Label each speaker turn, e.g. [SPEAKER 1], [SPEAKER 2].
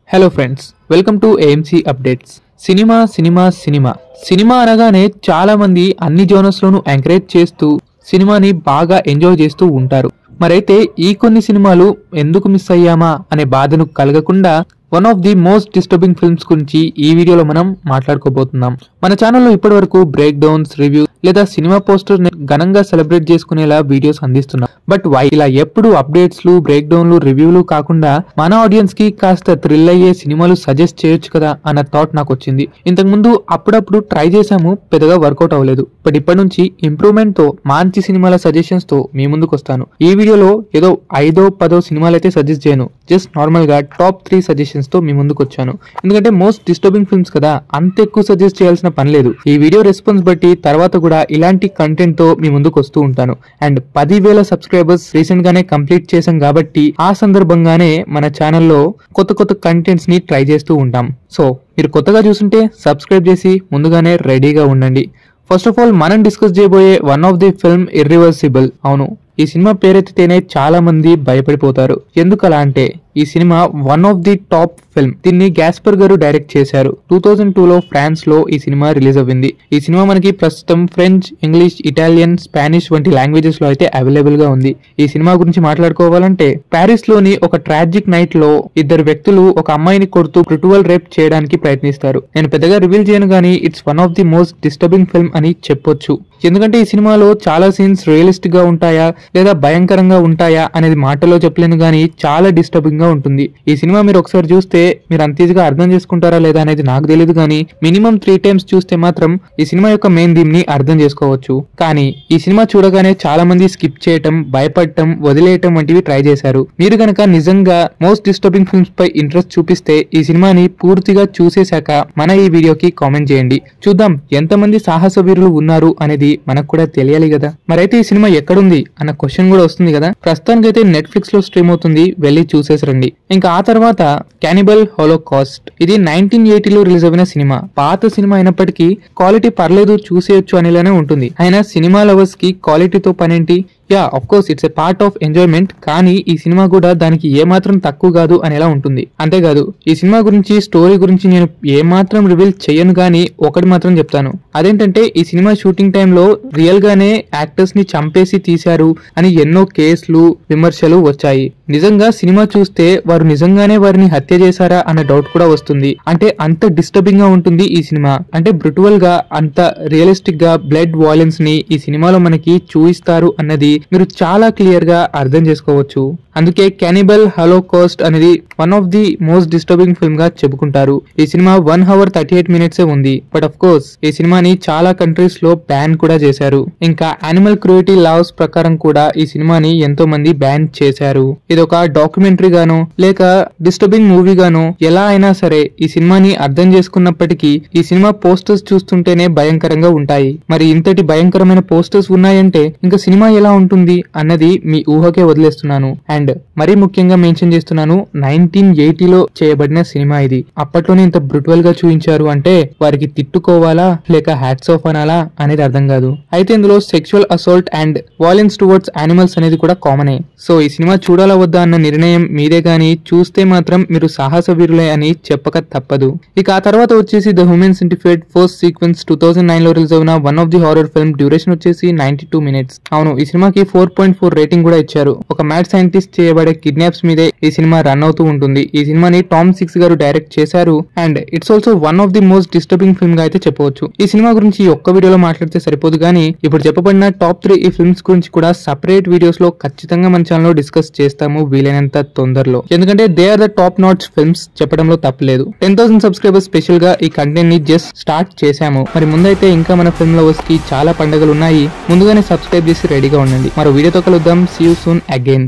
[SPEAKER 1] Hello friends, welcome to AMC updates. Cinema అనగానే చాలా మంది అన్ని జోనర్స్ లోనూ ఎంకరేజ్ చేస్తూ సినిమాని బాగా ఎంజాయ్ చేస్తూ ఉంటారు. మరైతే ఈ కొన్ని సినిమాలు ఎందుకు మిస్ అయ్యామా అనే బాధను కలగకుండా one of the most disturbing films గురించి ఈ వీడియోలో మనం మాట్లాడుకోబోతున్నాం. మన ఛానల్లో ఇప్పటి వరకు బ్రేక్ డౌన్స్, రివ్యూ లేదా సినిమా పోస్టర్ ఘనంగా సెలబ్రేట్ చేసుకునేలా వీడియోస్ అందిస్తున్నాం. బట్ ఇలా ఎప్పుడు అప్డేట్స్లు, బ్రేక్ డౌన్లు, రివ్యూలు కాకుండా మన ఆడియన్స్ కి కాస్త థ్రిల్ అయ్యే సినిమాలు సజెస్ట్ చేయొచ్చు కదా అన్న థాట్ నాకు వచ్చింది. ఇంతకు ముందు అప్పుడప్పుడు ట్రై చేశాము, పెద్దగా వర్కౌట్ అవ్వలేదు. బట్ ఇప్పటి నుంచి ఇంప్రూవ్మెంట్ తో మంచి సినిమాల సజెషన్స్ తో మీ ముందుకు వస్తాను. ఈ వీడియోలో ఏదో 5-10 సినిమాలు అయితే సజెస్ట్ చేయను, జస్ట్ నార్మల్ గా టాప్ 3 సజెషన్స్ తో మీ ముందుకు వచ్చాను. ఎందుకంటే మోస్ట్ డిస్టర్బింగ్ ఫిల్మ్స్ కదా, అంత ఎక్కువ సజెస్ట్ చేయాల్సిన పని లేదు. ఈ వీడియో రెస్పాన్స్ బట్టి తర్వాత కూడా ఇలాంటి కంటెంట్ తో మీ ముందుకు వస్తూ ఉంటాను. అండ్ 10,000 సబ్స్క్రైబర్స్ రీసెంట్ గానే కంప్లీట్ చేశాం కాబట్టి ఆ సందర్భంగానే మన ఛానల్లో కొత్త కంటెంట్స్ ని ట్రై చేస్తూ ఉంటాం. సో మీరు కొత్తగా చూస్తుంటే సబ్స్క్రైబ్ చేసి ముందుగానే రెడీగా ఉండండి. ఫస్ట్ ఆఫ్ ఆల్ మనం డిస్కస్ చేయబోయే one of the film irreversible. అవును, ఈ సినిమా పేరెత్తితేనే చాలా మంది భయపడిపోతారు. ఎందుకలా అంటే ఈ cinema one of the top film. దీన్ని గ్యాస్పర్ గారు డైరెక్ట్ చేశారు. 2002లో ఫ్రాన్స్ లో ఈ సినిమా రిలీజ్ అవ్వింది. ఈ సినిమా మనకి ప్రస్తుతం ఫ్రెంచ్, ఇంగ్లీష్, ఇటాలియన్, స్పానిష్ వంటి లాంగ్వేజెస్ లో అయితే అవైలబుల్ గా ఉంది. ఈ సినిమా గురించి మాట్లాడుకోవాలంటే ప్యారిస్ లోని ఒక ట్రాజిక్ నైట్ లో ఇద్దరు వ్యక్తులు ఒక అమ్మాయిని కొడుతూ బ్రూటల్ రేప్ చేయడానికి ప్రయత్నిస్తారు. నేను పెద్దగా రివీల్ చేయను గానీ it's one of the most disturbing film అని చెప్పొచ్చు. ఎందుకంటే ఈ సినిమాలో చాలా సీన్స్ రియలిస్టిక్ గా ఉంటాయా లేదా భయంకరంగా ఉంటాయా అనేది మాటలో చెప్పలేను గానీ చాలా డిస్టర్బింగ్ గా ఉంటుంది. ఈ సినిమా మీరు ఒకసారి చూస్తే మీరు అంత ఈజీగా అర్థం చేసుకుంటారా లేదా అనేది నాకు తెలియదు కానీ మినిమం 3 times చూస్తే మాత్రం ఈ సినిమా యొక్క మెయిన్ థీమ్ ని అర్థం చేసుకోవచ్చు. కానీ ఈ సినిమా చూడగానే చాలా మంది స్కిప్ చేయటం, భయపడటం, వదిలేయటం వంటివి ట్రై చేశారు. మీరు గనక నిజంగా మోస్ట్ డిస్టర్బింగ్ ఫిల్మ్స్ పై ఇంట్రెస్ట్ చూపిస్తే ఈ సినిమాని పూర్తిగా చూసేశాక మన ఈ వీడియోకి కామెంట్ చేయండి. చూద్దాం ఎంతమంది సాహస వీరులు ఉన్నారు అనేది మనకు కూడా తెలియాలి కదా. మరైతే ఈ సినిమా ఎక్కడుంది అన్న క్వశ్చన్ కూడా వస్తుంది కదా. ప్రస్తుతానికైతే నెట్ఫ్లిక్స్ లో స్ట్రీమ్ అవుతుంది, వెళ్ళి చూసేసి రండి. ఇంకా ఆ తర్వాత క్యానిబల్ హోలోకాస్ట్. ఇది 1980లో రిలీజ్ అయిన సినిమా. పాత సినిమా అయినప్పటికీ క్వాలిటీ పర్లేదు, చూసేయొచ్చు అనేలానే ఉంటుంది. అయినా సినిమా లవర్స్ కి క్వాలిటీతో పనేంటి? Yeah, of course it's a part of enjoyment. కానీ ఈ సినిమా కూడా దానికి ఏమాత్రం తక్కువ కాదు అనేలా ఉంటుంది. అంతేకాదు ఈ సినిమా గురించి, స్టోరీ గురించి నేను ఏమాత్రం రివీల్ చేయను గానీ ఒకటి మాత్రం చెప్తాను. అదేంటంటే ఈ సినిమా షూటింగ్ టైంలో రియల్ గానే యాక్టర్స్ ని చంపేసి తీశారు అని ఎన్నో కేసులు, విమర్శలు వచ్చాయి. నిజంగా సినిమా చూస్తే వారు నిజంగానే వారిని హత్య చేశారా అన్న డౌట్ కూడా వస్తుంది. అంటే అంత డిస్టర్బింగ్ గా ఉంటుంది ఈ సినిమా. అంటే బ్రూటల్ గా, అంత రియలిస్టిక్ గా బ్లడ్ వాయిలెన్స్ ని ఈ సినిమాలో మనకి చూయిస్తారు అన్నది మీరు చాలా క్లియర్ గా అర్థం చేసుకోవచ్చు. అందుకే క్యానిబల్ హోలోకాస్ట్ అనేది one of the most disturbing film గా చెప్పుకుంటారు. ఈ సినిమా 1 hour 38 minutes ఉంది. బట్ ఆఫ్ కోర్స్ ఈ సినిమాని చాలా కంట్రీస్ లో బ్యాన్ కూడా చేశారు. ఇంకా యానిమల్ క్రూయల్టీ లాస్ ప్రకారం కూడా ఈ సినిమాని ఎంతో మంది బ్యాన్ చేశారు. ఇది ఒక డాక్యుమెంటరీ గానో లేక డిస్టర్బింగ్ మూవీ గానో ఎలా అయినా సరే ఈ సినిమాని అర్థం చేసుకున్నప్పటికీ ఈ సినిమా పోస్టర్స్ చూస్తుంటేనే భయంకరంగా ఉంటాయి. మరి ఇంతటి భయంకరమైన పోస్టర్స్ ఉన్నాయంటే ఇంకా సినిమా ఎలా ఉంటుంది అన్నది మీ ఊహకే వదిలేస్తున్నాను. అండ్ మరీ ముఖ్యంగా మెన్షన్ చేస్తున్నాను, 1980లో చేయబడిన సినిమా ఇది. అప్పట్లోనే ఇంత బ్రూటల్ గా చూపించారు అంటే వారికి తిట్టుకోవాలా లేక హ్యాట్స్ ఆఫ్ అనాలా అనేది అర్థం కాదు. అయితే ఇందులో sexual assault and violence towards animals అనేది కూడా కామనే. సో ఈ సినిమా చూడాలా వద్దా అన్న నిర్ణయం మీదే గానీ చూస్తే మాత్రం మీరు సాహస వీరులే అని చెప్పక తప్పదు. ఇక ఆ తర్వాత వచ్చేసి the human centipede first sequence 2009లో రిలీజ్ అయిన one of the horror film. Duration వచ్చేసి 92 minutes. అవును, ఈ సినిమాకి 4.4 రేటింగ్ కూడా ఇచ్చారు. ఒక మ్యాడ్ సైంటిస్ట్ చేయబడే కిడ్నాప్స్ మీదే ఈ సినిమా రన్ అవుతూ ఉంటుంది. ఈ సినిమాని టామ్ సిక్స్ గారు డైరెక్ట్ చేశారు. And it's also one of the most disturbing film గా అయితే చెప్పవచ్చు. ఈ సినిమా గురించి ఒక్క వీడియోలో మాట్లాడితే సరిపోదు కానీ ఇప్పుడు చెప్పబడిన టాప్ 3 ఈ ఫిల్మ్స్ గురించి కూడా సపరేట్ వీడియోస్ లో ఖచ్చితంగా మన ఛానల్ లో డిస్కస్ చేస్తాము వీలైనంత తొందరలో. ఎందుకంటే they are the top notch films, చెప్పడంలో తప్పలేదు. 10,000 సబ్స్క్రైబర్స్ స్పెషల్ గా ఈ కంటెంట్ ని జస్ట్ స్టార్ట్ చేశాము. మరి ముందైతే ఇంకా మన ఫిల్మ్ లవర్స్ కి చాలా పండుగలు ఉన్నాయి. ముందుగానే సబ్స్క్రైబ్ చేసి రెడీగా ఉండండి. మరో వీడియోతో కలుద్దాం. See you soon again.